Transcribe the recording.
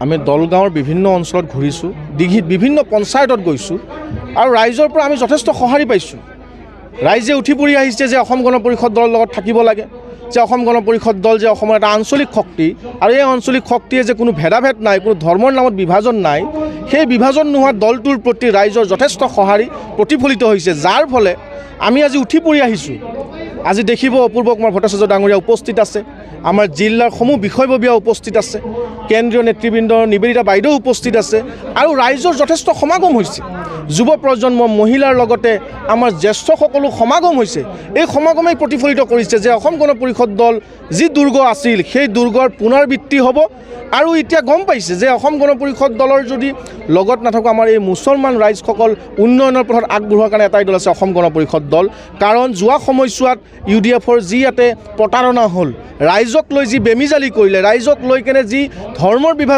আমি দলগাঁৱৰ বিভিন্ন অঞ্চলত ঘূৰিছোঁ, দিঘিত বিভিন্ন পঞ্চায়তত গৈছোঁ আৰু ৰাইজৰ পৰা আমি যথেষ্ট সঁহাৰি পাইছোঁ। ৰাইজে উঠি পৰি আহিছে যে অসম গণ পৰিষদ দলৰ লগত থাকিব লাগে, যে অসম গণ পৰিষদ দল যে অসমৰ এটা আঞ্চলিক শক্তি আৰু এই আঞ্চলিক শক্তিয়ে যে কোনো ভেদাভেদ নাই, কোনো ধৰ্মৰ নামত বিভাজন নাই, সেই বিভাজন নোহোৱা দলটোৰ প্ৰতি ৰাইজৰ যথেষ্ট সঁহাৰি প্ৰতিফলিত হৈছে, যাৰ ফলে আমি আজি উঠি পৰি আহিছোঁ। আজি দেখিব অপূৰ্ব কুমাৰ ভট্টাচাৰ্য ডাঙৰীয়া উপস্থিত আছে, আমাৰ জিলাৰ সমূহ বিষয়ববীয়া উপস্থিত আছে, কেন্দ্ৰীয় নেতৃবৃন্দ নিবেদিতা বাইদেউ উপস্থিত আছে আৰু ৰাইজৰ যথেষ্ট সমাগম হৈছে। যুৱ প্ৰজন্ম, মহিলাৰ লগতে আমাৰ জ্যেষ্ঠসকলো সমাগম হৈছে। এই সমাগমেই প্ৰতিফলিত কৰিছে যে অসম গণ পৰিষদ দল যি দুৰ্গ আছিল সেই দুৰ্গৰ পুনৰাবৃত্তি হ'ব আৰু এতিয়া গম পাইছে যে অসম গণ পৰিষদ দলৰ যদি লগত নাথাকো আমাৰ এই মুছলমান ৰাইজসকল উন্নয়নৰ পথত আগবঢ়োৱাৰ কাৰণে এটাই দল আছে, অসম গণ পৰিষদ দল। কাৰণ যোৱা সময়ছোৱাত UDFৰ যি ইয়াতে প্ৰতাৰণা হ'ল, ৰাইজক লৈ যি বেমিজালি কৰিলে, ৰাইজক লৈ কেনে যি ধৰ্মৰ বিভাগ